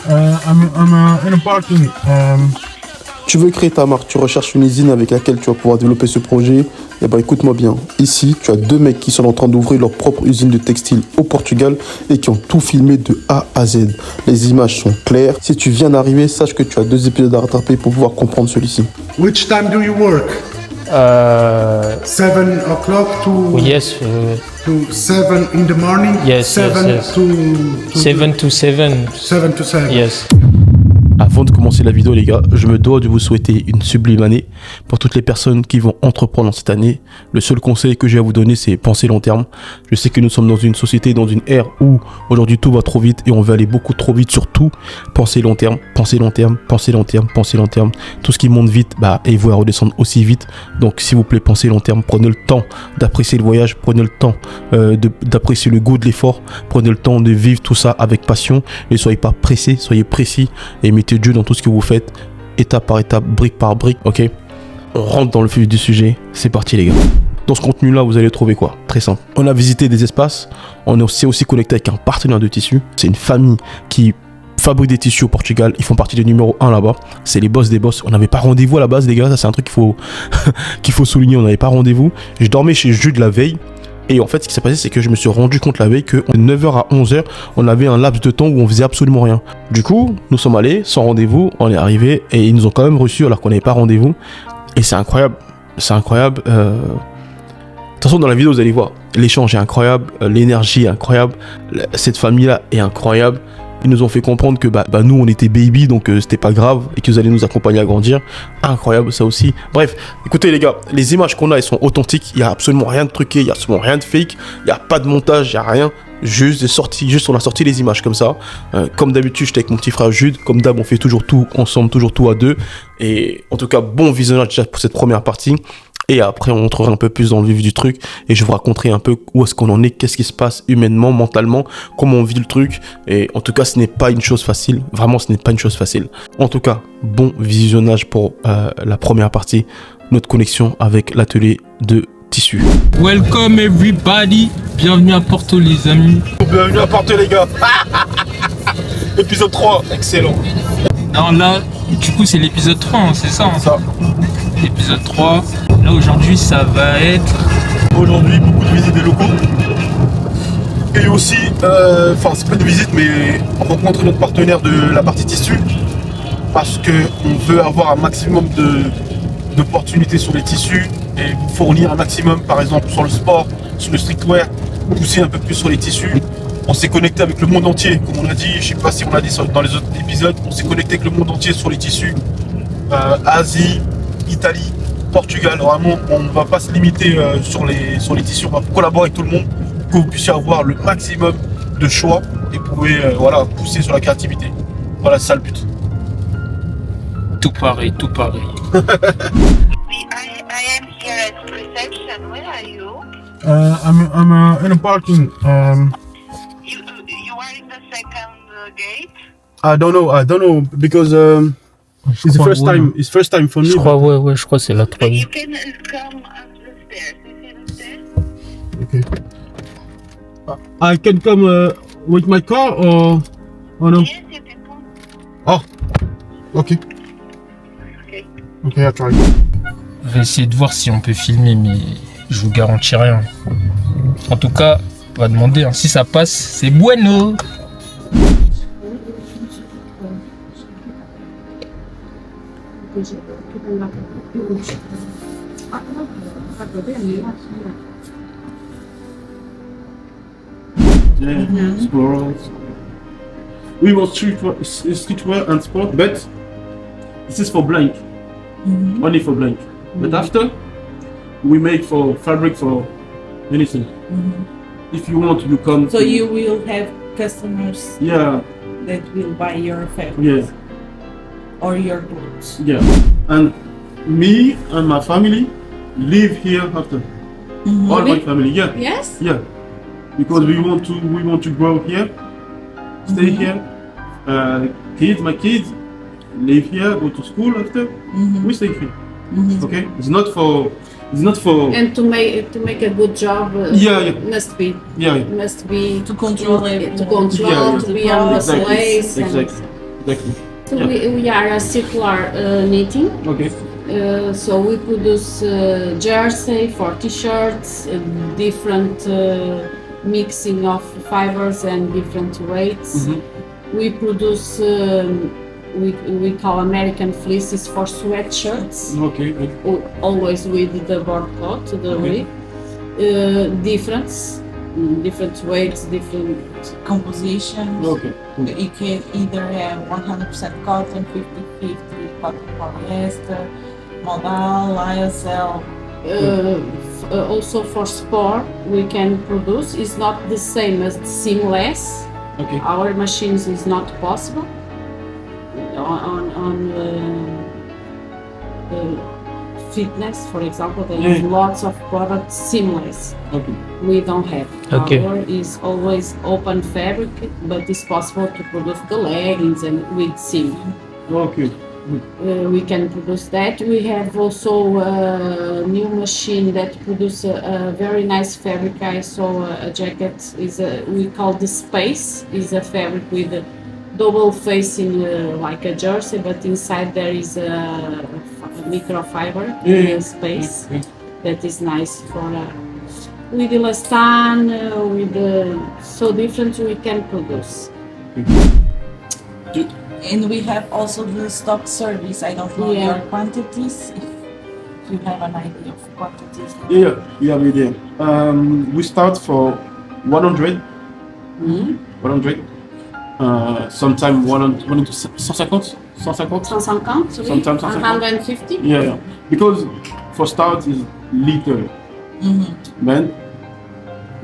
In a parking. Tu veux créer ta marque, tu recherches une usine avec laquelle tu vas pouvoir développer ce projet. Eh ben écoute-moi bien, ici tu as deux mecs qui sont en train d'ouvrir leur propre usine de textile au Portugal et qui ont tout filmé de A à Z. Les images sont claires. Si tu viens d'arriver, sache que tu as 2 épisodes à rattraper pour pouvoir comprendre celui-ci. Which time do you work? 7 o'clock to Yes, to 7 in the morning. Yes, 7 yes. to 7 to 7. 7 to 7. Yes. Avant de commencer la vidéo les gars, je me dois de vous souhaiter une sublime année. Pour toutes les personnes qui vont entreprendre dans cette année, le seul conseil que j'ai à vous donner c'est penser long terme. Je sais que nous sommes dans une société, dans une ère où aujourd'hui tout va trop vite et on veut aller beaucoup trop vite. Surtout, pensez long terme, pensez long terme, pensez long terme, pensez long terme. Tout ce qui monte vite, et vous va redescendre aussi vite. Donc s'il vous plaît, pensez long terme, prenez le temps d'apprécier le voyage, prenez le temps d'apprécier le goût de l'effort, prenez le temps de vivre tout ça avec passion et soyez pas pressés, soyez précis et mettez Dieu dans tout ce que vous faites, étape par étape, brique par brique, ok? On rentre dans le vif du sujet, c'est parti les gars. Dans ce contenu là, vous allez trouver quoi? Très simple. On a visité des espaces, on s'est aussi connecté avec un partenaire de tissus. C'est une famille qui fabrique des tissus au Portugal, ils font partie du numéro 1 là-bas. C'est les boss des boss. On n'avait pas rendez-vous à la base les gars, ça c'est un truc qu'il faut, qu'il faut souligner, on n'avait pas rendez-vous. Je dormais chez Jude la veille. Et en fait, ce qui s'est passé, c'est que je me suis rendu compte la veille que de 9h à 11h, on avait un laps de temps où on faisait absolument rien. Du coup, nous sommes allés sans rendez-vous, on est arrivé et ils nous ont quand même reçus alors qu'on n'avait pas rendez-vous. Et c'est incroyable, c'est incroyable. De toute façon, dans la vidéo, vous allez voir, l'échange est incroyable, l'énergie est incroyable, cette famille-là est incroyable. Ils nous ont fait comprendre que nous on était baby donc c'était pas grave et qu'ils allaient nous accompagner à grandir. Incroyable ça aussi. Bref, écoutez les gars, les images qu'on a elles sont authentiques, il y a absolument rien de truqué, il y a absolument rien de fake, il y a pas de montage, il y a rien. Juste on a sorti les images comme ça. Comme d'habitude, j'étais avec mon petit frère Jude. Comme d'hab, on fait toujours tout ensemble, toujours tout à deux. Et en tout cas, bon visionnage déjà pour cette première partie. Et après, on entrera un peu plus dans le vif du truc et je vous raconterai un peu où est-ce qu'on en est, qu'est-ce qui se passe humainement, mentalement, comment on vit le truc. Et en tout cas, ce n'est pas une chose facile. Vraiment, ce n'est pas une chose facile. En tout cas, bon visionnage pour la première partie, notre connexion avec l'atelier de tissu. Welcome everybody. Bienvenue à Porto les amis. Bienvenue à Porto les gars. Épisode 3, excellent. Non là, du coup c'est l'épisode 3, hein, c'est ça, hein. Ça. L'épisode 3. Là aujourd'hui ça va être... Aujourd'hui, beaucoup de visites des locaux. Et aussi, c'est pas une visite, mais rencontrer notre partenaire de la partie tissu. Parce qu'on veut avoir un maximum d'opportunités sur les tissus et fournir un maximum, par exemple, sur le sport, sur le streetwear, pousser un peu plus sur les tissus. On s'est connecté avec le monde entier, comme on a dit, je sais pas si on l'a dit dans les autres épisodes, on s'est connecté avec le monde entier sur les tissus. Asie, Italie, Portugal, vraiment, on ne va pas se limiter sur les tissus, on va collaborer avec tout le monde pour que vous puissiez avoir le maximum de choix et pouvez pousser sur la créativité. Voilà, c'est ça le but. Tout pareil, tout pareil. I am here at reception. Where are you? I'm in a parking. You are in the second gate. I don't know because it's the first time. It's first time for me. Je crois, ouais, je crois que c'est la But 3e. you can come up the stairs. You see the stairs? Okay. I can come with my car or no? Yes, you can come. Oh. Okay. Okay. Okay, I try. Je vais essayer de voir si on peut filmer, mais je vous garantis rien. En tout cas, on va demander, hein. Si ça passe, c'est bueno. Yeah, explorers. We want streetwear and sport, but this is for blank. Only for blank. But after, we make for fabric for anything. If you want, you come. So you will have customers Yeah, that will buy your fabric yeah, or your clothes. yeah. And me and my family live here after. All my family, yeah. Yes? Yeah, because we want to grow here, stay here. My kids live here, go to school after. We stay here. Okay, it's not for. And to make a good job, Yeah. must be Yeah. must be To control it. to control, Yeah. to be on the Exactly. place. Exactly. D'accord. So we are a circular knitting. Ok. So we produce jersey for t-shirts, different mixing of fibers and different weights. We produce we call American fleeces for sweatshirts, Ok. always with the board coat, the Okay. different weights, different compositions. Ok. You can either have 100% cotton, 50-50 cotton polyester, modal, lyocell. Also for sport we can produce. It's not the same as seamless. Ok. Our machines is not possible on fitness, for example. There is lots of products seamless. Ok. We don't have. Okay. Our is always open fabric, but it's possible to produce the leggings and with seam. Ok. We can produce that. We have also a new machine that produces a very nice fabric. I saw a jacket. We call the Space. Is a fabric with a double facing like a jersey, but inside there is a microfiber space. That is nice for with elastan, so different we can produce. And we have also the stock service. I don't know Yeah. your quantities. If you have an idea of quantities. Yeah, yeah, we did. We start for 100. 100. Sometime 100, 150. 150. 150, oui. Sometimes 150. Yeah, because for start is little. Then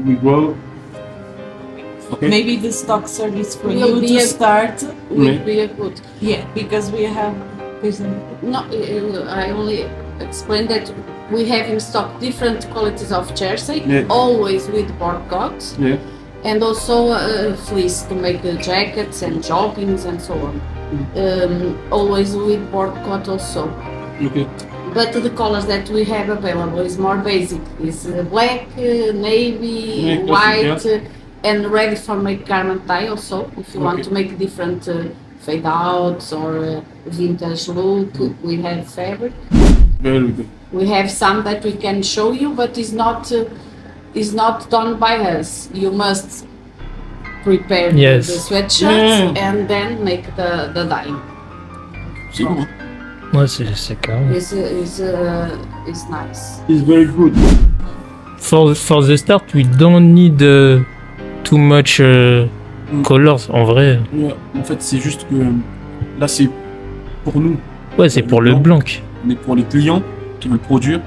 we grow. Okay. Maybe the stock service for Will you be to a- start. Will be a good. Yeah, because we have. No, I only explained that we have in stock different qualities of jersey, Yeah. always with board coats, Yeah. and also fleece to make the jackets and joggings and so on. Always with board coat also. Okay. But the colors that we have available is more basic. Is black, navy, Yeah, white, classic, and ready for make garment tie also. If you want Okay. to make different fade outs or vintage look, we have fabric. Very good. We have some that we can show you, but is not done by us. You must prepare Yes. the sweatshirts Yeah. and then make the dyeing. C'est good. Ouais, c'est carré. Is nice. It's very good. For the start, we don't need too much colors, en vrai. Yeah. En fait, c'est juste que là, c'est pour nous. Ouais, c'est pour le blanc. Mais pour les clients qui veulent produire,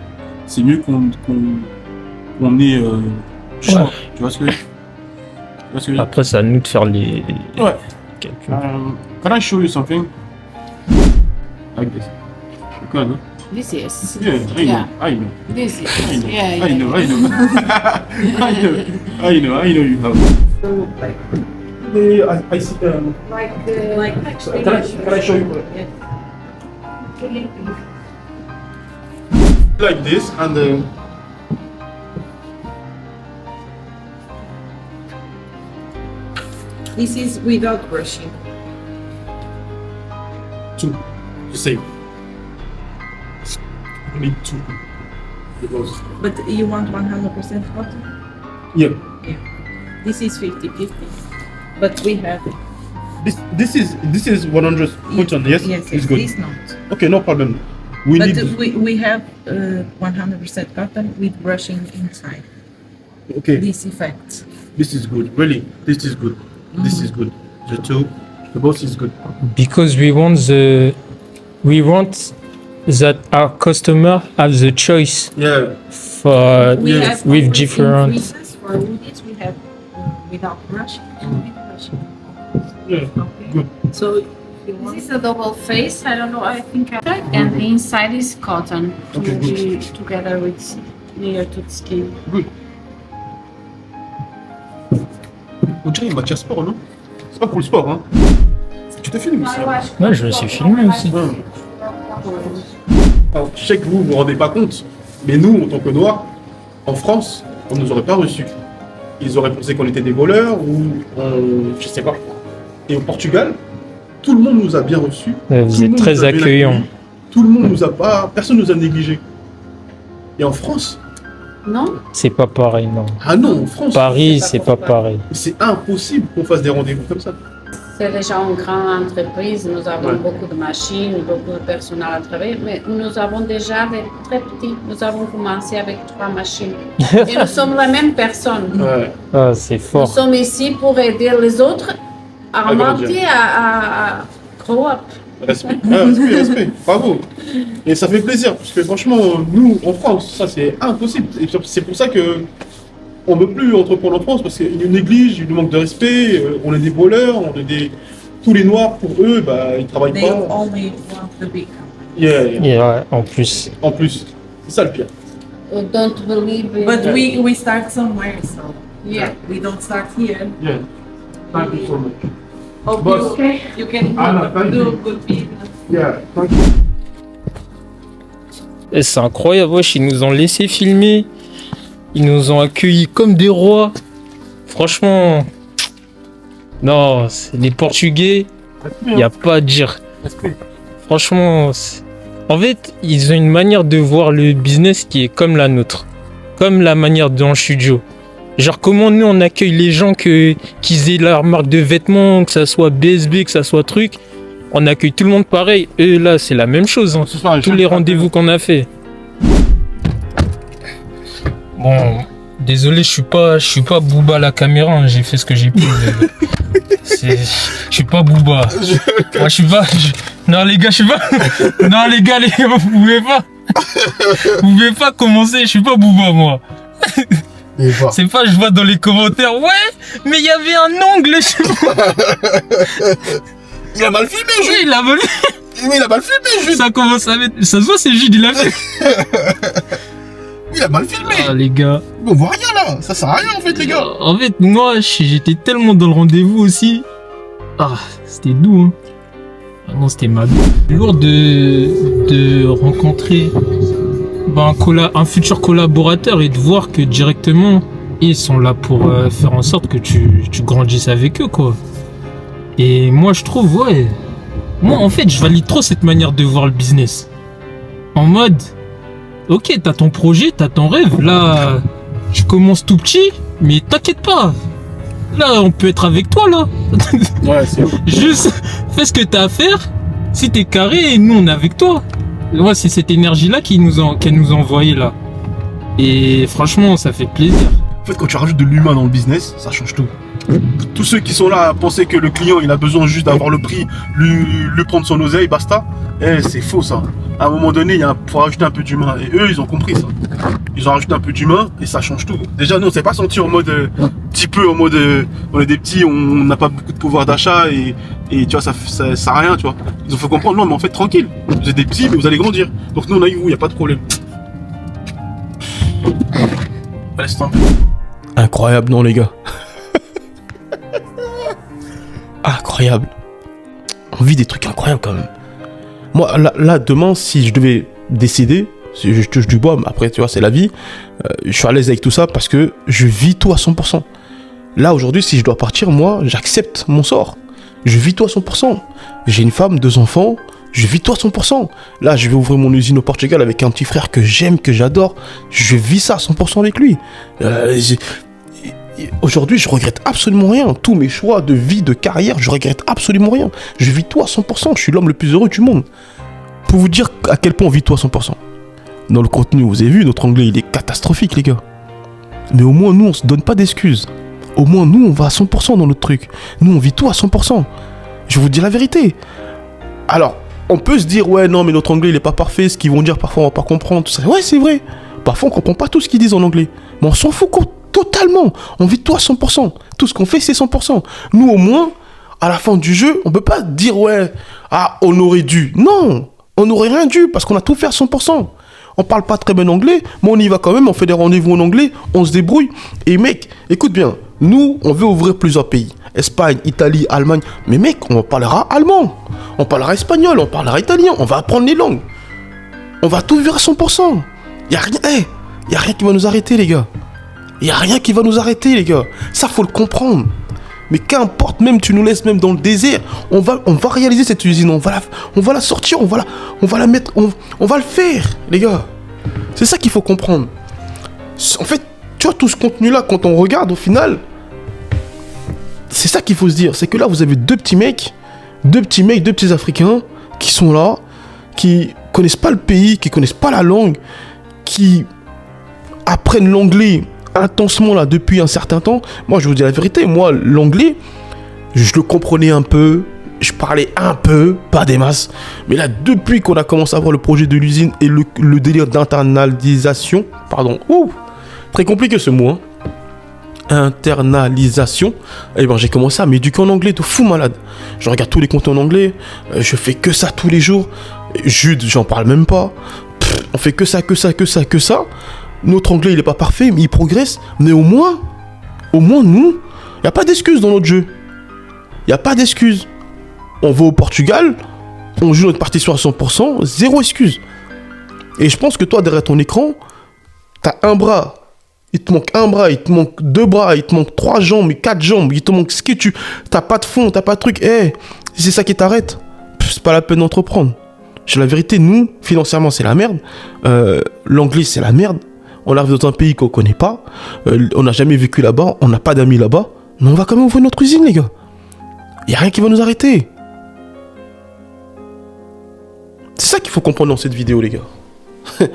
c'est mieux qu'on ait choix. Ouais. Tu vois ce que je veux dire? Tu vois ce que je veux dire? Après, c'est à nous de faire les Ouais. calculs. Can I show you something? Like this. You can, huh? This is. Yeah, Yeah. I know. This is. I know. Yeah, yeah. I know. I know you have. I see. Can I show you? Like this and. This is without brushing. Two. The same. You need two. Because. But you want 100% cotton? Yeah. This is 50-50. But we have. This is 100 cotton. Yes. Yes, It's good. this not. Okay, no problem. We But need. we have 100% cotton with brushing inside. Okay. This effect. This is good. Really, this is good. This is good. The two, the both is good. Because we want that our customer have the choice Yeah. for We Yeah. have with also different. increases for hoodies. We have without brushing and with brushing. Yeah. Okay. Good. So if you This want. is a double face. I don't know. I think. And the inside is cotton to Okay, good. be together with near to the skin. On dirait une matière sport, non? C'est pas pour le sport, hein? Tu te filmes aussi? Ouais, je me suis filmé aussi. Alors, je sais que vous vous rendez pas compte, mais nous, en tant que Noirs, en France, on nous aurait pas reçus. Ils auraient pensé qu'on était des voleurs ou je sais pas. Et au Portugal, tout le monde nous a bien reçus. Vous Tout le êtes monde très nous a bien accueillant. accueillis. Tout le monde nous a pas, personne nous a négligés. Et en France, Non? C'est pas pareil, non. ah non, en France, Paris, c'est pas pareil. c'est impossible qu'on fasse des rendez-vous comme ça. C'est déjà une grande entreprise, nous avons Ouais. beaucoup de machines, beaucoup de personnel à travailler, mais nous avons déjà des très petits. Nous avons commencé avec 3 machines. Et nous sommes la même personne. Ouais. Ah, c'est Nous fort. sommes ici pour aider les autres à À grandir. monter, à grow up. Respect. Ah, respect. Bravo. Et ça fait plaisir, parce que franchement, nous, en France, ça c'est impossible. Et c'est pour ça que on ne veut plus entreprendre en France, parce qu'il nous néglige, il nous manque de respect, on est des voleurs, on est des... Tous les noirs, pour eux, bah, ils travaillent They pas. only want the big company. Yeah, yeah. Et ouais, en plus. En plus, c'est ça le pire. Don't believe in... But we start somewhere, so Yeah. we don't start here. Yeah. Thank you so much. Hope Boss. you can Anna, thank do you. good business. Yeah, thank you. Et c'est incroyable, wesh, ils nous ont laissé filmer. Ils nous ont accueillis comme des rois. Franchement, non, les Portugais, il n'y a pas à dire. Respect. Franchement, en fait, ils ont une manière de voir le business qui est comme la nôtre. Comme la manière dans le studio. Genre, comment nous, on accueille les gens qu'ils aient leur marque de vêtements, que ça soit BSB, que ça soit truc. On accueille tout le monde pareil. Eux, là, c'est la même chose. Hein. Tous les rendez-vous qu'on a fait. Bon, désolé, je suis pas Booba à la caméra, hein, j'ai fait ce que j'ai pu. Je suis pas Booba. Moi, je suis pas. Non, les gars, je suis pas. Non, les gars, vous pouvez pas. Vous pouvez pas commencer, je suis pas Booba, moi. C'est pas, je vois dans les commentaires, ouais, mais il y avait un ongle, je sais pas. Il a mal filmé, Oui, il a volé. Mais il a mal filmé, Jules. Ça commence à mettre. Ça se voit, c'est Jude, il a fait. Il a mal filmé. Ah, les gars. On voit rien là. Ça sert à rien en fait, les gars. En fait, moi, j'étais tellement dans le rendez-vous aussi. Ah, c'était doux, hein. Ah non, c'était mal. Lourd de rencontrer un futur collaborateur et de voir que directement, ils sont là pour faire en sorte que tu grandisses avec eux, quoi. Et moi, je trouve, ouais. Moi, en fait, je valide trop cette manière de voir le business. En mode, ok, t'as ton projet, t'as ton rêve. Là, tu commences tout petit, mais t'inquiète pas. Là, on peut être avec toi, là. Ouais, c'est ouf. Juste, fais ce que t'as à faire. Si t'es carré, nous, on est avec toi. Ouais, c'est cette énergie-là qu'elle nous a envoyé là. Et franchement, ça fait plaisir. En fait, quand tu rajoutes de l'humain dans le business, ça change tout. Tous ceux qui sont là à penser que le client il a besoin juste d'avoir le prix, lui prendre son oseille, basta, c'est faux ça. À un moment donné, faut rajouter un peu d'humain. Et eux, ils ont compris ça. Ils ont rajouté un peu d'humain et ça change tout. Déjà, nous, on s'est pas senti en mode, petit peu en mode, on est des petits, on n'a pas beaucoup de pouvoir d'achat et tu vois, ça sert à rien, tu vois. Ils ont fait comprendre, non, mais en fait, tranquille. Vous êtes des petits, mais vous allez grandir. Donc nous, on a eu vous, il n'y a pas de problème. Laisse tomber. Incroyable, non, les gars. Incroyable. On vit des trucs incroyables quand même. Moi, là, demain, si je devais décider, si je touche du bois, mais après, tu vois, c'est la vie, je suis à l'aise avec tout ça parce que je vis tout à 100%. Là, aujourd'hui, si je dois partir, moi, j'accepte mon sort. Je vis tout à 100%. J'ai une femme, 2 enfants, je vis tout à 100%. Là, je vais ouvrir mon usine au Portugal avec un petit frère que j'aime, que j'adore. Je vis ça à 100% avec lui. Aujourd'hui, je regrette absolument rien. Tous mes choix de vie, de carrière, je regrette absolument rien. Je vis tout à 100%. Je suis l'homme le plus heureux du monde. Pour vous dire à quel point on vit tout à 100%. Dans le contenu, vous avez vu, notre anglais, il est catastrophique, les gars. Mais au moins, nous, on se donne pas d'excuses. Au moins, nous, on va à 100% dans notre truc. Nous, on vit tout à 100%. Je vous dis la vérité. Alors, on peut se dire, ouais, non, mais notre anglais, il est pas parfait. Ce qu'ils vont dire, parfois, on va pas comprendre. Tout ça. Ouais, c'est vrai. Parfois, on comprend pas tout ce qu'ils disent en anglais. Mais on s'en fout totalement. On vit tout à 100%. Tout ce qu'on fait, c'est 100%. Nous, au moins, à la fin du jeu, on peut pas dire, ouais, ah, on aurait dû. Non, on n'aurait rien dû parce qu'on a tout fait à 100%. On parle pas très bien anglais, mais on y va quand même, on fait des rendez-vous en anglais, on se débrouille. Et mec, écoute bien, nous, on veut ouvrir plusieurs pays. Espagne, Italie, Allemagne. Mais mec, on parlera allemand, on parlera espagnol, on parlera italien, on va apprendre les langues. On va tout vivre à 100%. Y a rien qui va nous arrêter, les gars. Y a rien qui va nous arrêter, les gars. Ça, faut le comprendre. Mais qu'importe, même tu nous laisses même dans le désert, on va réaliser cette usine, on va la sortir, on va la mettre, on va le faire, les gars. C'est ça qu'il faut comprendre. En fait, tu vois, tout ce contenu-là, quand on regarde, au final, c'est ça qu'il faut se dire. C'est que là, vous avez deux petits petits Africains qui sont là, qui connaissent pas le pays, qui connaissent pas la langue, qui apprennent l'anglais intensement là depuis un certain temps. Moi, je vous dis la vérité, moi, l'anglais, je le comprenais un peu, je parlais un peu, pas des masses. Mais là, depuis qu'on a commencé à voir le projet de l'usine et le délire d'internalisation, très compliqué ce mot, hein. Internalisation, et ben j'ai commencé à m'éduquer en anglais de fou malade. Je regarde tous les contenus en anglais, je fais que ça tous les jours. Jude, j'en parle même pas. On fait que ça. Notre anglais il est pas parfait, mais il progresse. Mais au moins nous, y a pas d'excuses dans notre jeu. Y a pas d'excuses. On va au Portugal, on joue notre partition à 100%, zéro excuse. Et je pense que toi derrière ton écran, t'as un bras. Il te manque un bras, il te manque deux bras, il te manque 3 jambes, 4 jambes, il te manque ce que tu... T'as pas de fond, t'as pas de truc. Si c'est ça qui t'arrête, c'est pas la peine d'entreprendre. J'ai la vérité, nous, financièrement, c'est la merde. L'anglais, c'est la merde. On arrive dans un pays qu'on connaît pas. On n'a jamais vécu là-bas, on n'a pas d'amis là-bas. Mais on va quand même ouvrir notre usine, les gars. Y a rien qui va nous arrêter. C'est ça qu'il faut comprendre dans cette vidéo, les gars.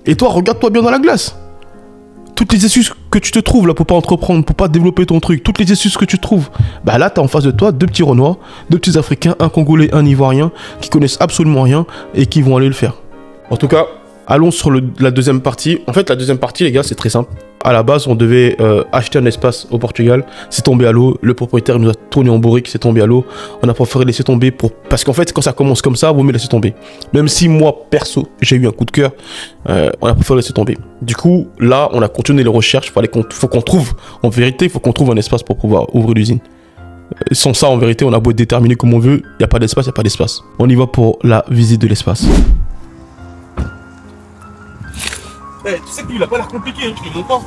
Et toi, regarde-toi bien dans la glace. Toutes les excuses que tu te trouves là pour pas entreprendre, pour pas développer ton truc, toutes les excuses que tu trouves, bah là t'as en face de toi 2 petits Renois, 2 petits Africains, un Congolais, un Ivoirien, qui connaissent absolument rien et qui vont aller le faire. En tout cas, allons sur la deuxième partie. En fait, la deuxième partie, les gars, c'est très simple. À la base, on devait acheter un espace au Portugal. C'est tombé à l'eau. Le propriétaire nous a tourné en bourrique. C'est tombé à l'eau. On a préféré laisser tomber parce qu'en fait, quand ça commence comme ça, vaut mieux laisser tomber. Même si moi, perso, j'ai eu un coup de cœur, on a préféré laisser tomber. Du coup, là, on a continué les recherches. Faut qu'on trouve, en vérité, il faut qu'on trouve un espace pour pouvoir ouvrir l'usine. Sans ça, en vérité, on a beau être déterminé comme on veut. Il n'y a pas d'espace, il n'y a pas d'espace. On y va pour la visite de l'espace. Tu sais que lui, il a pas l'air compliqué, hein, tu lui montres pas.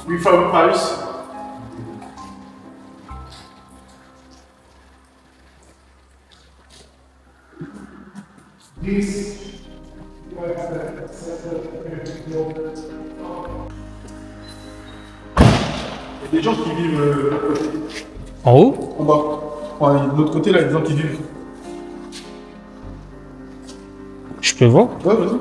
We from Paris. Il y a des gens qui vivent de l'autre côté. En haut? En bas. Ouais, de l'autre côté, là, il y a des gens qui vivent. Je peux voir? Ouais, vas-y.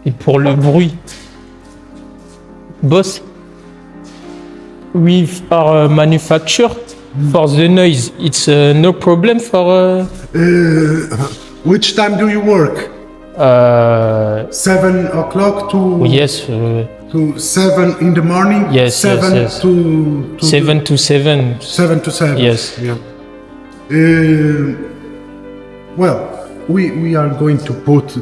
Et pour le bruit, boss, we are manufacture for the noise. It's no problem for. Which time do you work? 7 o'clock to Yes. to 7 in the morning. Yes, 7 yes. to 7 to 7. 7 to 7. Yes. Yeah. Well, we are going to put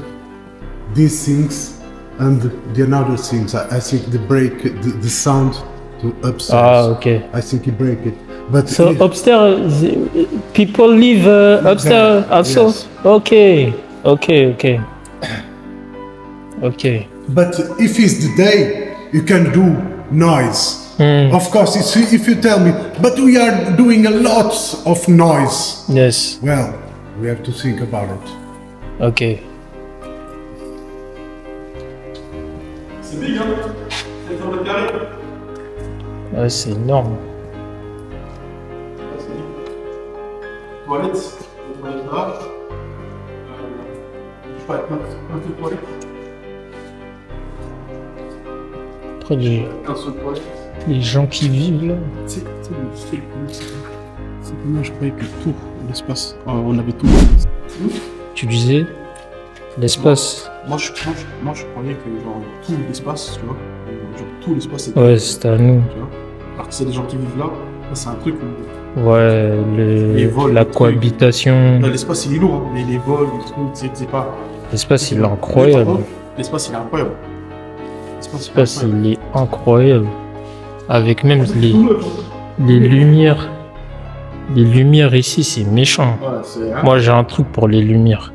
these things and the another things. I think the sound to upstairs. Ah, okay. I think you break it. But So upstairs, people live upstairs also. Yes. Okay. Okay. But if it's the day, you can do noise. Of course, if you tell me, but we are doing a lot of noise. Yes. Well, we have to think about it. Okay. C'est big, hein? 700 mètres carrés. Ouais, c'est énorme. Toilettes. Les toilettes là. Je sais pas, un seul toilette. Après, Un seul toilette. les gens qui vivent là. C'est comment je croyais que tout l'espace, on avait tout. Tu disais l'espace. Moi je croyais que genre tout l'espace, tu vois, genre tout l'espace c'était. Ouais, c'était à nous. Tu vois. Alors que c'est des gens qui vivent là, ça, c'est un truc où Ouais, Les vols, la les trucs. cohabitation. là, l'espace il est lourd, hein, mais les vols, les trucs, c'est pas. L'espace, il est Mais par incroyable. contre, l'espace il est incroyable. L'espace, il est incroyable. Avec même les lumières. Les lumières ici, c'est méchant. Moi, j'ai un truc pour les lumières.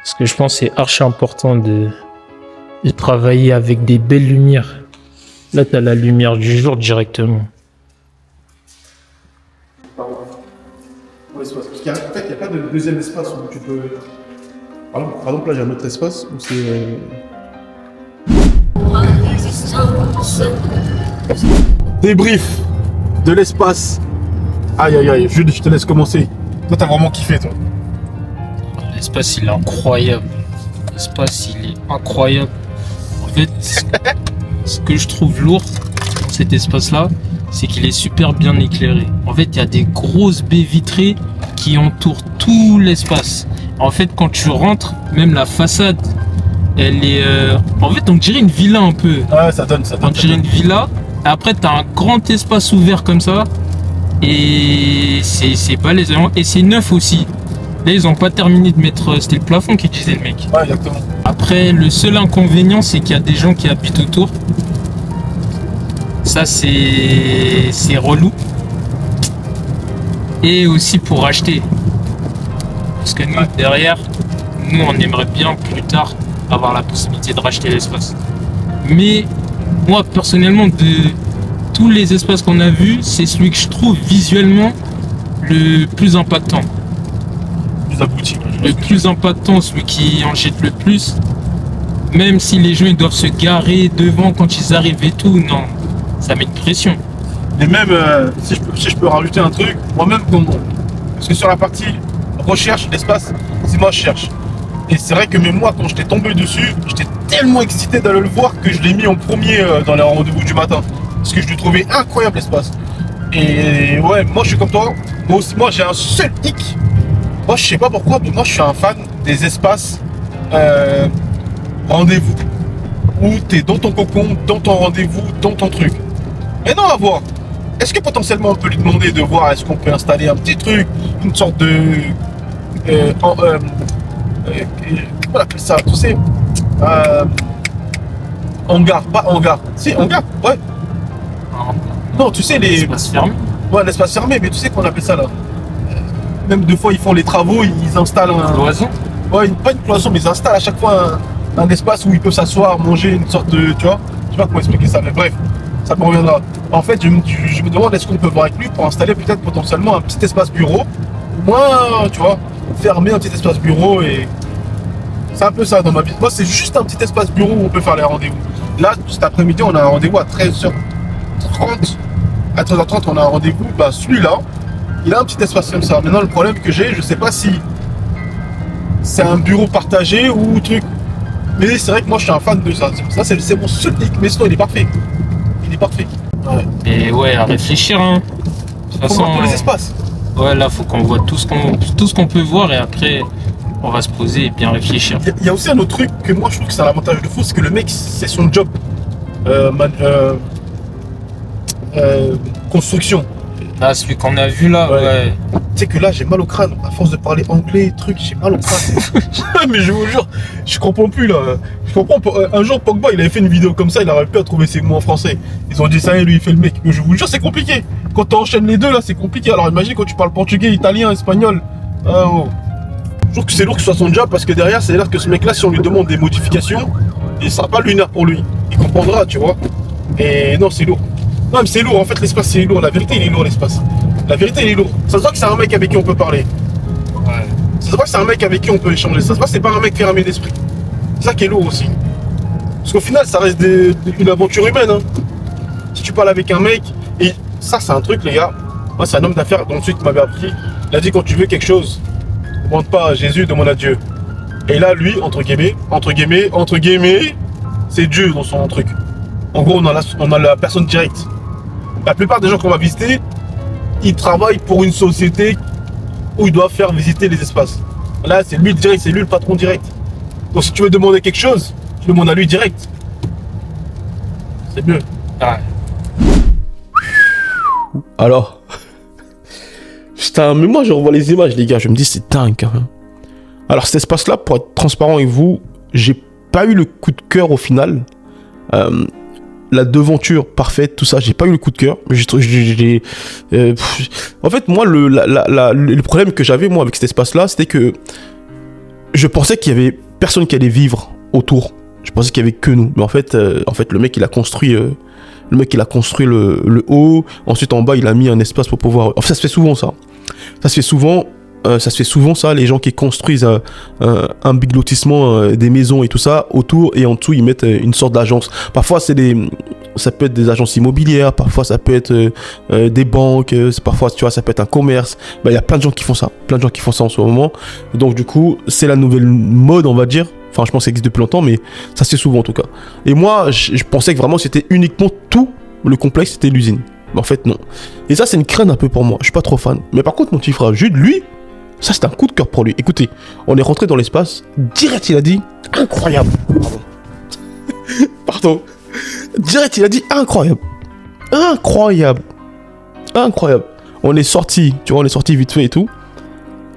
Parce que je pense que c'est archi important de travailler avec des belles lumières. Là, tu as la lumière du jour directement. En fait, il n'y a pas de deuxième espace où tu peux. Par exemple, là, j'ai un autre espace où c'est. Débrief de l'espace. Aïe aïe aïe, Jules, je te laisse commencer. Toi, t'as vraiment kiffé, toi. L'espace, il est incroyable. L'espace, il est incroyable. En fait, ce que je trouve lourd dans cet espace-là, c'est qu'il est super bien éclairé. En fait, il y a des grosses baies vitrées qui entourent tout l'espace. En fait, quand tu rentres, même la façade, elle est... En fait, on dirait une villa un peu. Ouais, ça donne. On dirait une villa. Après, tu as un grand espace ouvert comme ça. Et c'est balèze. Et c'est neuf aussi. Là, ils ont pas terminé de mettre... C'était le plafond qui disait le mec. Ouais, exactement. Après, le seul inconvénient, c'est qu'il y a des gens qui habitent autour. Ça, c'est relou. Et aussi pour acheter. Parce que nous, derrière, nous, on aimerait bien plus tard avoir la possibilité de racheter l'espace. Mais moi, personnellement, de tous les espaces qu'on a vus, c'est celui que je trouve visuellement le plus impactant. Plus abouti. Le plus impactant, celui qui en jette le plus. Même si les gens ils doivent se garer devant quand ils arrivent et tout, non, ça met une pression. Et même, si je peux rajouter un truc, moi-même, parce que sur la partie recherche, l'espace, c'est moi je cherche. Et c'est vrai que même moi, quand j'étais tombé dessus, j'étais tellement excité d'aller le voir que je l'ai mis en premier dans les rendez-vous du matin. Parce que je le trouvais incroyable l'espace. Et ouais, moi je suis comme toi. Moi aussi, moi j'ai un seul hic. Moi je sais pas pourquoi, mais moi je suis un fan des espaces rendez-vous. Où t'es dans ton cocon, dans ton rendez-vous, dans ton truc. Maintenant à voir. Est-ce que potentiellement on peut lui demander de voir, est-ce qu'on peut installer un petit truc, une sorte de... comment on appelle ça, tu sais, hangar, pas hangar, si hangar, ouais. Non, tu sais les... Espace fermé. Ouais, l'espace fermé, mais tu sais qu'on appelle ça là. Même deux fois ils font les travaux, ils installent un... Cloison. Ouais, pas une cloison, mais ils installent à chaque fois un espace où ils peuvent s'asseoir, manger, une sorte de... Tu vois, je sais pas comment expliquer ça, mais bref, ça me reviendra. En fait, je me demande est-ce qu'on peut voir avec lui pour installer peut-être potentiellement un petit espace bureau. Au moins, tu vois, fermer un petit espace bureau et... C'est un peu ça dans ma vie. Moi, c'est juste un petit espace bureau où on peut faire les rendez-vous. Là, cet après-midi, on a un rendez-vous à 13h30. À 13h30, on a un rendez-vous. Bah, celui-là, il a un petit espace comme ça. Maintenant, le problème que j'ai, je sais pas si c'est un bureau partagé ou truc. Mais c'est vrai que moi, je suis un fan de ça. Ça, c'est mon seul hic. Mais sinon, il est parfait. Il est parfait. Ouais. Et ouais, à réfléchir, hein. De toute Faut façon, voir tous les espaces. ouais, là, faut qu'on voit tout ce qu'on peut voir et après, on va se poser et bien réfléchir. Il y a aussi un autre truc que moi, je trouve que c'est un avantage de fou, c'est que le mec, c'est son job. Construction. Là, celui qu'on a vu là, ouais. Tu sais que là, j'ai mal au crâne. À force de parler anglais, truc, j'ai mal au crâne. Mais je vous jure, je comprends plus là. Je comprends. Un jour, Pogba, il avait fait une vidéo comme ça, il n'arrive plus à trouver ses mots en français. Ils ont dit ça et lui, il fait le mec. Mais je vous jure, c'est compliqué. Quand tu enchaînes les deux là, c'est compliqué. Alors imagine quand tu parles portugais, italien, espagnol. Ah, oh. Je trouve que c'est lourd que ce soit son job parce que derrière, c'est-à-dire que ce mec-là, si on lui demande des modifications, il sera pas lunaire pour lui. Il comprendra, tu vois. Et non, c'est lourd. Non, mais c'est lourd. En fait, l'espace, c'est lourd. La vérité, il est lourd, l'espace. La vérité, il est lourd. Ça se voit que c'est un mec avec qui on peut parler. Ouais. Ça se voit que c'est un mec avec qui on peut échanger. Ça se voit que c'est pas un mec fermé d'esprit. C'est ça qui est lourd aussi. Parce qu'au final, ça reste une aventure humaine. Hein. Si tu parles avec un mec, et ça, c'est un truc, les gars. Moi, c'est un homme d'affaires dont ensuite m'avait appris. Il a dit quand tu veux quelque chose, demande pas à Jésus, demande à Dieu. Et là, lui, entre guillemets, c'est Dieu dans son truc. En gros, on a la personne directe. La plupart des gens qu'on va visiter, ils travaillent pour une société où ils doivent faire visiter les espaces. Là, c'est lui le direct, c'est lui le patron direct. Donc si tu veux demander quelque chose, tu demandes à lui direct. C'est mieux. Ouais. Alors, putain, mais moi je revois les images, les gars, je me dis c'est dingue quand même. Alors cet espace-là, pour être transparent avec vous, j'ai pas eu le coup de cœur au final. la devanture parfaite, tout ça, j'ai pas eu le coup de cœur. En fait, moi, le problème que j'avais, moi, avec cet espace-là, c'était que je pensais qu'il y avait personne qui allait vivre autour. Je pensais qu'il y avait que nous. Mais en fait, le mec, il a construit... le haut, ensuite en bas il a mis un espace pour pouvoir... Enfin, ça se fait souvent ça. Ça se fait souvent ça, les gens qui construisent un big lotissement, des maisons et tout ça, autour et en dessous ils mettent une sorte d'agence. Parfois ça peut être des agences immobilières, parfois ça peut être des banques, parfois tu vois ça peut être un commerce. Il y a plein de gens qui font ça, en ce moment. Donc du coup c'est la nouvelle mode on va dire. Enfin, je pense que ça existe depuis longtemps, mais ça se fait souvent en tout cas. Et moi, je pensais que vraiment c'était uniquement tout le complexe, c'était l'usine. Mais en fait, non. Et ça, c'est une crainte un peu pour moi. Je suis pas trop fan. Mais par contre, mon petit frère Jude, lui, ça, c'est un coup de cœur pour lui. Écoutez, on est rentré dans l'espace. Direct, il a dit incroyable. Pardon. Direct, il a dit incroyable. Incroyable. Incroyable. On est sorti, tu vois, vite fait et tout.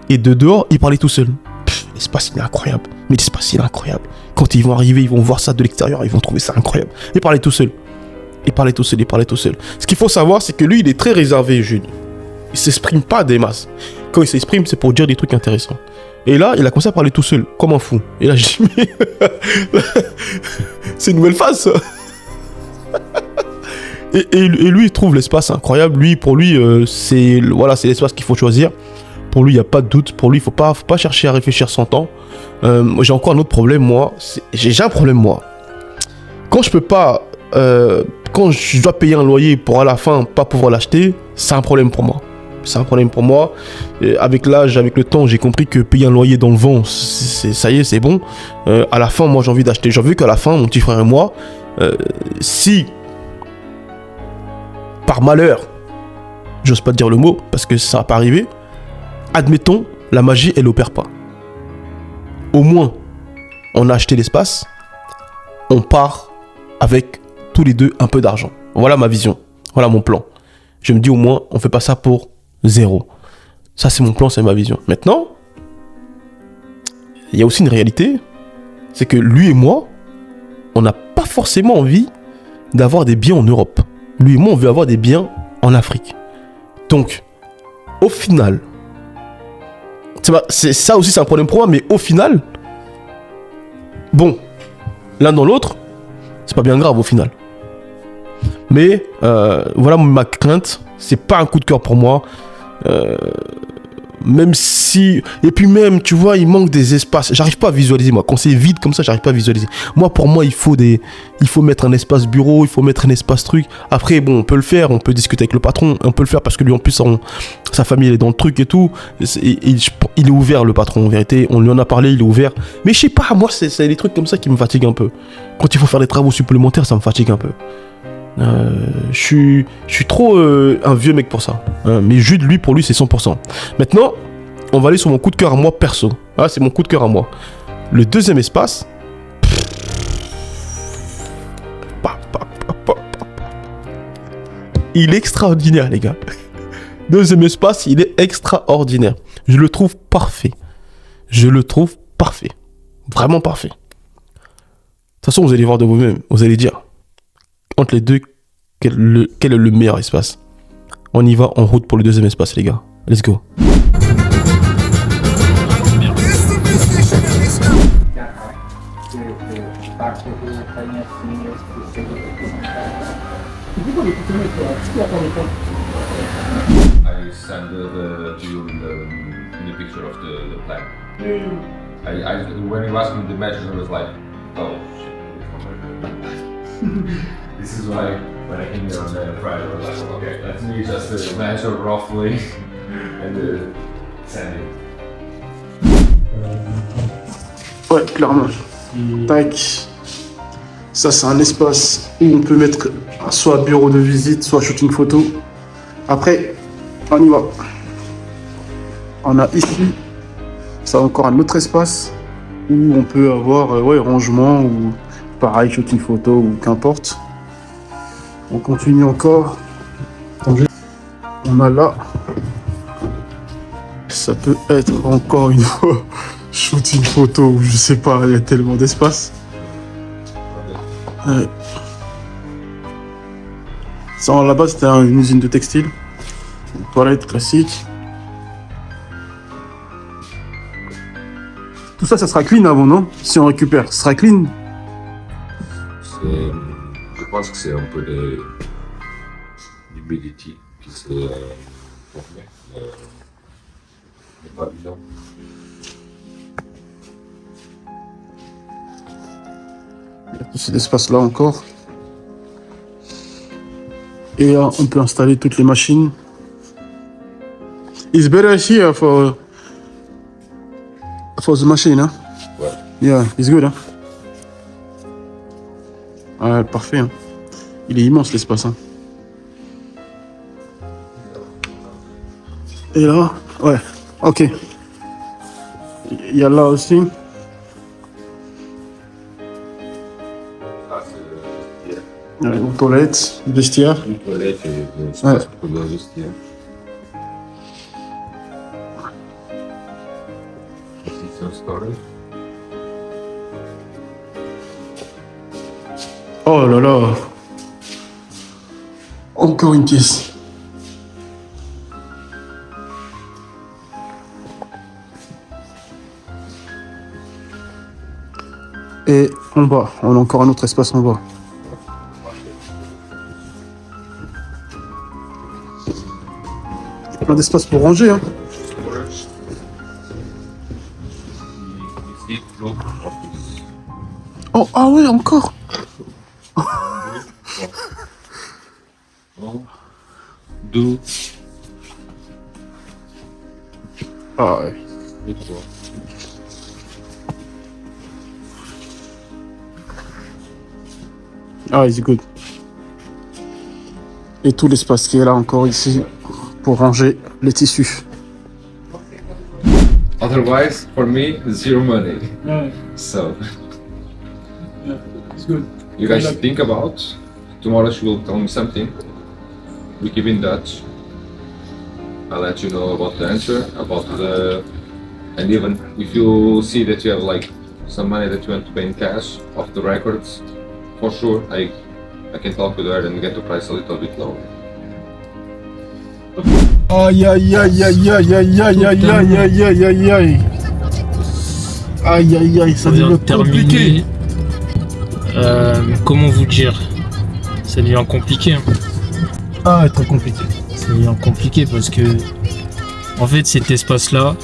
Et de dehors, il parlait tout seul. L'espace, il est incroyable. Mais l'espace, il est incroyable. Quand ils vont arriver, ils vont voir ça de l'extérieur, ils vont trouver ça incroyable. Il parlait tout seul. Ce qu'il faut savoir, c'est que lui, il est très réservé, Jude. Il s'exprime pas des masses. Quand il s'exprime, c'est pour dire des trucs intéressants. Et là, il a commencé à parler tout seul, comme un fou. Et là, je dis, mais... c'est une nouvelle phase, ça. et lui, il trouve l'espace incroyable. Lui, pour lui, c'est l'espace qu'il faut choisir. Pour lui, il n'y a pas de doute. Pour lui, il ne faut pas chercher à réfléchir 100 ans. J'ai encore un autre problème, moi. J'ai un problème, moi. Quand je peux pas... quand je dois payer un loyer pour à la fin pas pouvoir l'acheter, c'est un problème pour moi. Et avec l'âge, avec le temps, j'ai compris que payer un loyer dans le vent, ça y est, c'est bon. À la fin, moi, j'ai envie d'acheter. J'ai vu qu'à la fin, mon petit frère et moi, si... par malheur, j'ose pas dire le mot, parce que ça va pas arriver, admettons, la magie, elle opère pas. Au moins, on a acheté l'espace, on part avec tous les deux un peu d'argent. Voilà ma vision, voilà mon plan. Je me dis au moins, on fait pas ça pour 0. Ça, c'est mon plan, c'est ma vision. Maintenant, il y a aussi une réalité, c'est que lui et moi, on n'a pas forcément envie d'avoir des biens en Europe. Lui et moi, on veut avoir des biens en Afrique. Donc, au final... c'est ça aussi, c'est un problème pour moi, mais au final, bon, l'un dans l'autre, c'est pas bien grave au final. Mais voilà ma crainte, c'est pas un coup de cœur pour moi. Même si... Et puis même, tu vois, il manque des espaces. J'arrive pas à visualiser, moi. Quand c'est vide comme ça, j'arrive pas à visualiser. Pour moi, il faut mettre un espace bureau, il faut mettre un espace truc. Après, bon, on peut le faire, on peut discuter avec le patron, on peut le faire parce que lui, en plus, sa famille, elle est dans le truc et tout. Il est ouvert, le patron, en vérité. On lui en a parlé, il est ouvert. Mais je sais pas, moi, c'est des trucs comme ça qui me fatiguent un peu. Quand il faut faire des travaux supplémentaires, ça me fatigue un peu. Je suis trop un vieux mec pour ça. Mais Jude, lui, pour lui, c'est 100%. Maintenant, on va aller sur mon coup de cœur à moi perso. Ah, c'est mon coup de cœur à moi. Le deuxième espace. Il est extraordinaire, les gars. Deuxième espace, il est extraordinaire. Je le trouve parfait. Vraiment parfait. De toute façon, vous allez voir de vous-même. Vous allez dire. Entre les deux, quel est le meilleur espace? On y va en route pour le deuxième espace, les gars. Let's go. I sent the picture of the plan. When you asked me the measures, I was like, oh shit. This is why when I came here on Friday, I was like, okay, let me just measure roughly and send it. Ouais, clairement. Tac. Ça, c'est un espace où on peut mettre soit bureau de visite, soit shooting photo. Après, on y va. On a ici, ça encore un autre espace où on peut avoir rangement ou pareil, shooting photo ou qu'importe. On continue encore. On a là. Ça peut être encore une fois shooting photo ou je sais pas, il y a tellement d'espace. Ça, là-bas, c'était une usine de textile. Une toilette classique. Tout ça, ça sera clean avant, non? Si on récupère, ça sera clean. Je pense que c'est un peu d'humidity qui se formé. Mais pas évident. Il y a tout cet espace-là encore. Et là, on peut installer toutes les machines. It's better here for the machine, hein? Ouais. Yeah, it's good, hein? Ouais, parfait, hein? Il est immense l'espace, hein? Et là, ouais, ok. Il y a là aussi. Ah, c'est Ouais, aux toilettes, vestiaire. une toilette et un espace pour le vestiaire. Ici, c'est un storage. Oh là là. Encore une pièce. Et en bas, on a encore un autre espace en bas. Plein d'espace pour ranger, hein. Storage. Ici, look, office. Oh, ah ouais, encore. Un, deux, Ah ouais. et trois. Ah, it's good. Et tout l'espace qui est là encore ici pour ranger les tissus. Otherwise, for me, zero money. So, It's good. you guys think about. Tomorrow she will tell me something. We keep in touch. I'll let you know about the answer, about the, and even if you see that you have like some money that you want to pay in cash off the records, for sure I can talk with her and get the price a little bit lower. Aïe aïe aïe aïe aïe aïe aïe aïe aïe aïe aïe aïe aïe. Aïe aïe aïe, ça devient compliqué. Comment vous dire? Ça devient compliqué. Hein. Ah, très compliqué. Ça devient compliqué parce que, en fait, cet espace-là,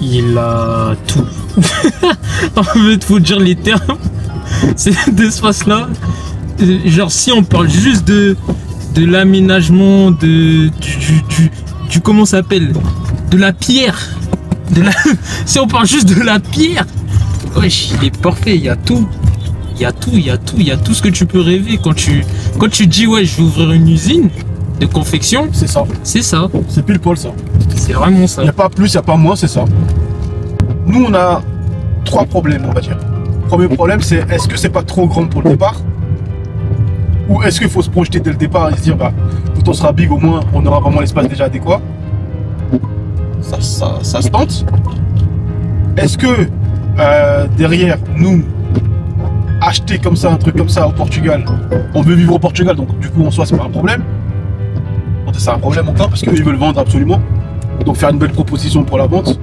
il a tout. En fait, faut dire les termes. Cet espace-là, genre, si on parle juste de l'aménagement, du comment ça s'appelle? De la pierre. Si on parle juste de la pierre, wesh, il est parfait, il y a tout. Il y a tout, il y a tout, il y a tout ce que tu peux rêver quand tu dis ouais, je vais ouvrir une usine de confection, C'est ça. c'est ça, C'est pile poil ça. c'est vraiment ça. Il n'y a pas plus, il n'y a pas moins, c'est ça. Nous, on a 3 problèmes, on va dire. Premier problème, c'est est-ce que c'est pas trop grand pour le départ? Ou est-ce qu'il faut se projeter dès le départ et se dire, bah, quand on sera big, au moins, on aura vraiment l'espace déjà adéquat? Ça se tente. Est-ce que derrière, nous, acheter comme ça, un truc comme ça au Portugal, on veut vivre au Portugal, donc du coup, en soi, c'est pas un problème. C'est un problème encore parce qu'ils veulent vendre absolument. Donc faire une belle proposition pour la vente.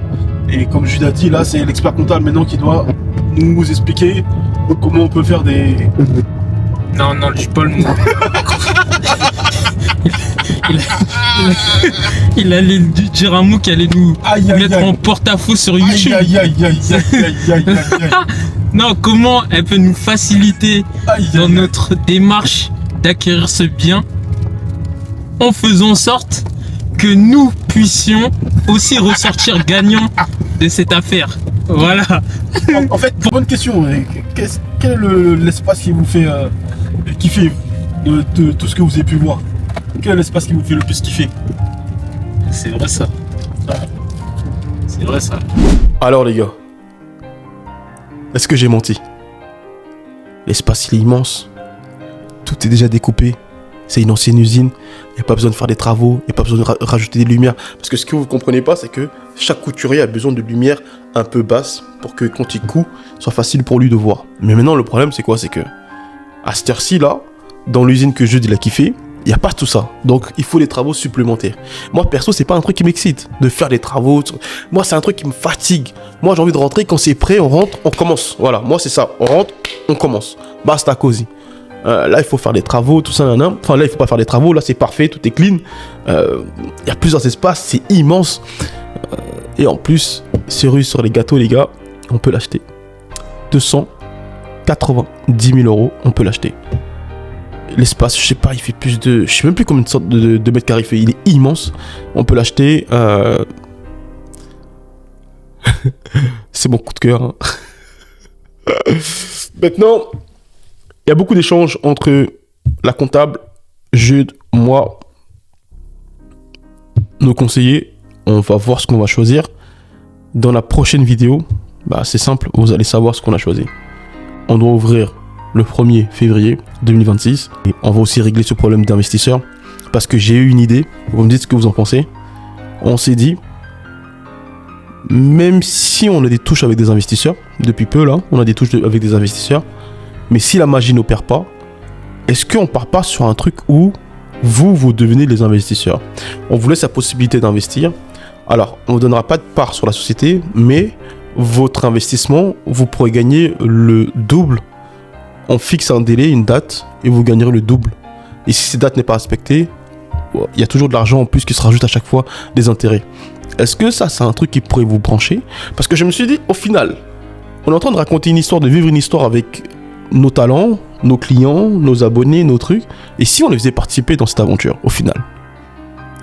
Et comme Jude a dit, là, c'est l'expert comptable maintenant qui doit nous expliquer comment on peut faire des... Non, non, je dis pas le mot. il allait dire un mot qui allait nous Aïe, aïe, mettre aïe. en porte-à-faux sur Aïe, YouTube. aïe, aïe, aïe, aïe, aïe, aïe, aïe, aïe. Non, comment elle peut nous faciliter Aïe, dans aïe, notre démarche d'acquérir ce bien en faisant en sorte que nous puissions aussi ressortir gagnants de cette affaire. Voilà. En fait, bonne question. Quel est l'espace qui vous fait kiffer de tout ce que vous avez pu voir? Quel est l'espace qui vous fait le plus kiffer? C'est vrai ça. C'est vrai ça. Alors les gars, est-ce que j'ai menti? L'espace il est immense. Tout est déjà découpé. C'est une ancienne usine. Il n'y a pas besoin de faire des travaux. Il n'y a pas besoin de rajouter des lumières. Parce que ce que vous ne comprenez pas, c'est que chaque couturier a besoin de lumière un peu basse pour que quand il coud, soit facile pour lui de voir. Mais maintenant, le problème, c'est quoi? C'est que à cette heure-ci, là, dans l'usine que Jude il a kiffé, Il n'y a pas tout ça. Donc, il faut des travaux supplémentaires. Moi, perso, c'est pas un truc qui m'excite de faire des travaux. Moi, c'est un truc qui me fatigue. Moi, j'ai envie de rentrer. Quand c'est prêt, on rentre, on commence. Voilà, moi, c'est ça. On rentre, on commence. Basta, cosy. Là, il faut faire des travaux, tout ça, nanana. Enfin, là, il faut pas faire des travaux. Là, c'est parfait, tout est clean. Il y a plusieurs espaces, c'est immense. Et en plus, cerise sur les gâteaux, les gars, on peut l'acheter. 290 000 €, on peut l'acheter. L'espace, je sais pas, il fait plus de... Je sais même plus combien de sortes de mètres carrés il fait. Il est immense. On peut l'acheter. C'est mon coup de cœur. Hein. Maintenant, il y a beaucoup d'échanges entre la comptable, Jude, moi, nos conseillers. On va voir ce qu'on va choisir. Dans la prochaine vidéo, bah, c'est simple, vous allez savoir ce qu'on a choisi. On doit ouvrir le 1er février 2026. Et on va aussi régler ce problème d'investisseurs. Parce que j'ai eu une idée. Vous me dites ce que vous en pensez. On s'est dit, même si on a des touches avec des investisseurs, depuis peu là, on a des touches avec des investisseurs. Mais si la magie n'opère pas, est-ce qu'on part pas sur un truc où vous devenez les investisseurs? On vous laisse la possibilité d'investir. Alors, on ne vous donnera pas de part sur la société, mais votre investissement, vous pourrez gagner le double. On fixe un délai, une date, et vous gagnerez le double. Et si cette date n'est pas respectée, il y a toujours de l'argent en plus qui se rajoute à chaque fois, des intérêts. Est-ce que ça, c'est un truc qui pourrait vous brancher? Parce que je me suis dit, au final, on est en train de raconter une histoire, de vivre une histoire avec nos talents, nos clients, nos abonnés, nos trucs. Et si on les faisait participer dans cette aventure, au final?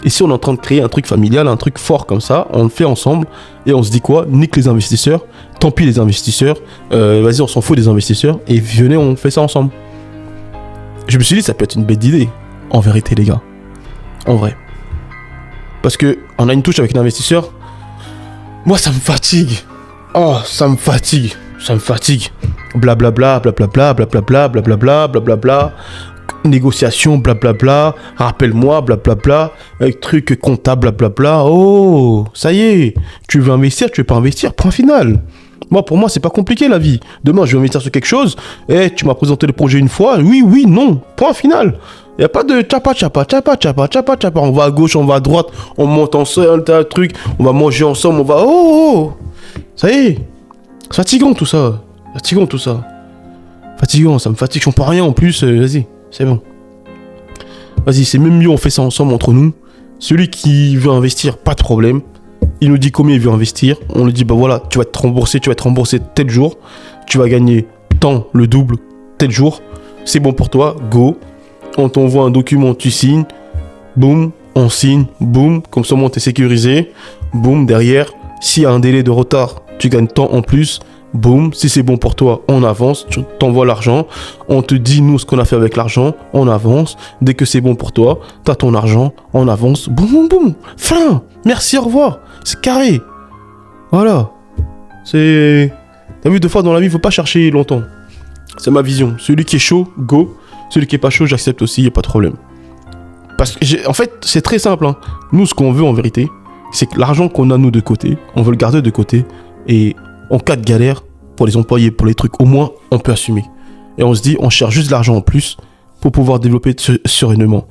Et si on est en train de créer un truc familial, un truc fort comme ça, on le fait ensemble et on se dit quoi? Nique les investisseurs, tant pis les investisseurs, vas-y on s'en fout des investisseurs et venez on fait ça ensemble. Je me suis dit ça peut être une bête d'idée, en vérité les gars, en vrai. Parce que on a une touche avec un investisseur, moi ça me fatigue, oh ça me fatigue, blablabla, blablabla, blablabla, blablabla, blablabla. Négociation, blablabla, rappelle-moi, blablabla, truc comptable, blablabla. Oh, ça y est, tu veux investir, tu veux pas investir, point final. Moi, pour moi, c'est pas compliqué la vie. Demain, je vais investir sur quelque chose, tu m'as présenté le projet une fois, oui, non, point final. Il n'y a pas de tchapa, on va à gauche, on va à droite, on monte ensemble, un truc, on va manger ensemble, on va... Oh, ça y est, c'est fatigant tout ça, fatigant, ça me fatigue, je comprends rien en plus, vas-y. C'est bon. Vas-y, c'est même mieux, on fait ça ensemble entre nous. Celui qui veut investir, pas de problème. Il nous dit combien il veut investir. On lui dit, bah voilà, tu vas être remboursé tel jour. Tu vas gagner tant, le double, tel jour. C'est bon pour toi, go. On t'envoie un document, tu signes. Boum, on signe. Boum, comme ça, t'es sécurisé. Boum, derrière, s'il y a un délai de retard, tu gagnes tant en plus. Boum, si c'est bon pour toi, on avance, tu t'envoies l'argent, on te dit nous ce qu'on a fait avec l'argent, on avance, dès que c'est bon pour toi, t'as ton argent, on avance, boum, fin, merci, au revoir, c'est carré, voilà, c'est... T'as vu, 2 fois dans la vie, faut pas chercher longtemps, c'est ma vision, celui qui est chaud, go, celui qui est pas chaud, j'accepte aussi, y a pas de problème. Parce que, en fait, c'est très simple, hein. Nous ce qu'on veut en vérité, c'est que l'argent qu'on a nous de côté, on veut le garder de côté, et... En cas de galère, pour les employés, pour les trucs, au moins, on peut assumer. Et on se dit, on cherche juste de l'argent en plus pour pouvoir développer sereinement.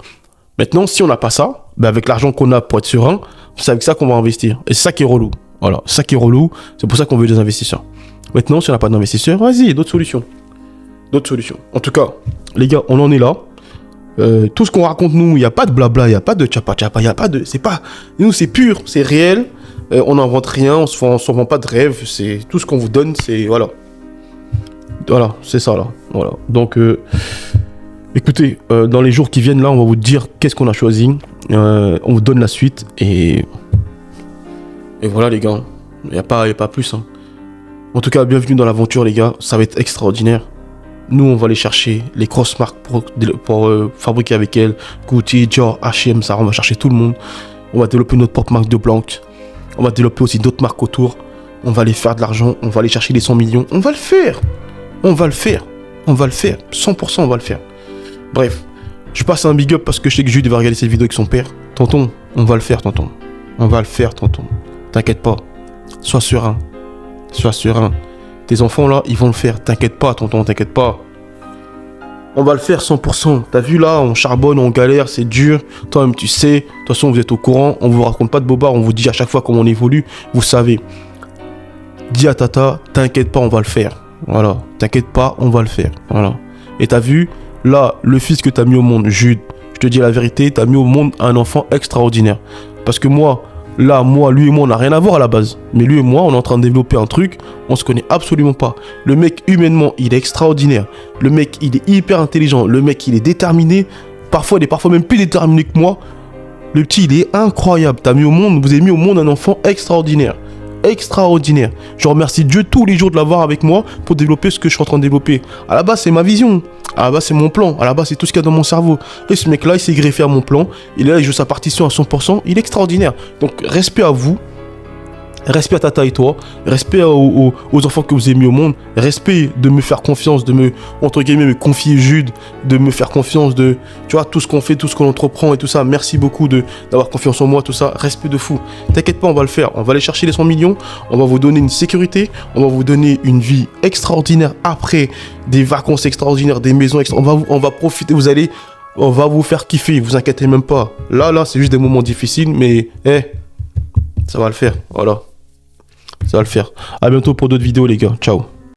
Maintenant, si on n'a pas ça, bah avec l'argent qu'on a pour être serein, c'est avec ça qu'on va investir. Et c'est ça qui est relou. Voilà, c'est ça qui est relou. C'est pour ça qu'on veut des investisseurs. Maintenant, si on n'a pas d'investisseurs, vas-y, il y a d'autres solutions. En tout cas, les gars, on en est là. Tout ce qu'on raconte, nous, il n'y a pas de blabla, il n'y a pas de tchapa, il n'y a pas de... C'est pas... Nous, c'est pur, c'est réel. On n'invente rien, on se vend pas de rêve, c'est tout ce qu'on vous donne, c'est voilà, c'est ça là, voilà. Donc, écoutez, dans les jours qui viennent là, on va vous dire qu'est-ce qu'on a choisi, on vous donne la suite et voilà les gars, il y a pas plus. Hein. En tout cas, bienvenue dans l'aventure les gars, ça va être extraordinaire. Nous, on va aller chercher les grosses marques pour fabriquer avec elles, Gucci, Dior, H&M, ça, on va chercher tout le monde. On va développer notre propre marque de blanc. On va développer aussi d'autres marques autour. On va aller faire de l'argent. On va aller chercher les 100 millions. On va le faire. 100% on va le faire. Bref. Je passe un big up parce que je sais que Jude va regarder cette vidéo avec son père. Tonton, on va le faire, tonton. T'inquiète pas. Sois serein. Tes enfants là, ils vont le faire. T'inquiète pas, tonton, t'inquiète pas. On va le faire 100%. T'as vu là, on charbonne, on galère, c'est dur. Toi-même, tu sais. De toute façon, vous êtes au courant. On vous raconte pas de bobards. On vous dit à chaque fois comment on évolue. Vous savez. Dis à Tata, t'inquiète pas, on va le faire. Voilà. T'inquiète pas, on va le faire. Voilà. Et t'as vu, là, le fils que t'as mis au monde, Jude, je te dis la vérité, t'as mis au monde un enfant extraordinaire. Parce que moi, lui et moi, on n'a rien à voir à la base. Mais lui et moi, on est en train de développer un truc, on se connaît absolument pas. Le mec, humainement, il est extraordinaire. Le mec, il est hyper intelligent. Le mec, il est déterminé. Parfois, il est parfois même plus déterminé que moi. Le petit, il est incroyable. Vous avez mis au monde un enfant extraordinaire. Extraordinaire. Je remercie Dieu tous les jours de l'avoir avec moi pour développer ce que je suis en train de développer. À la base, c'est ma vision. À la base, c'est mon plan. À la base, c'est tout ce qu'il y a dans mon cerveau. Et ce mec-là, il s'est greffé à mon plan. Il est là, il joue sa partition à 100%. Il est extraordinaire. Donc, respect à vous. Respect à Tata et toi. Respect aux enfants que vous avez mis au monde. Respect de me faire confiance, de me, entre guillemets, me confier Jude, de me faire confiance de, tu vois, tout ce qu'on fait, tout ce qu'on entreprend et tout ça. Merci beaucoup d'avoir confiance en moi, tout ça. Respect de fou. T'inquiète pas, on va le faire. On va aller chercher les 100 millions. On va vous donner une sécurité. On va vous donner une vie extraordinaire après, des vacances extraordinaires, des maisons extraordinaires. On va profiter, on va vous faire kiffer. Vous inquiétez même pas. Là, c'est juste des moments difficiles, mais, ça va le faire. Voilà. Ça va le faire. À bientôt pour d'autres vidéos, les gars. Ciao.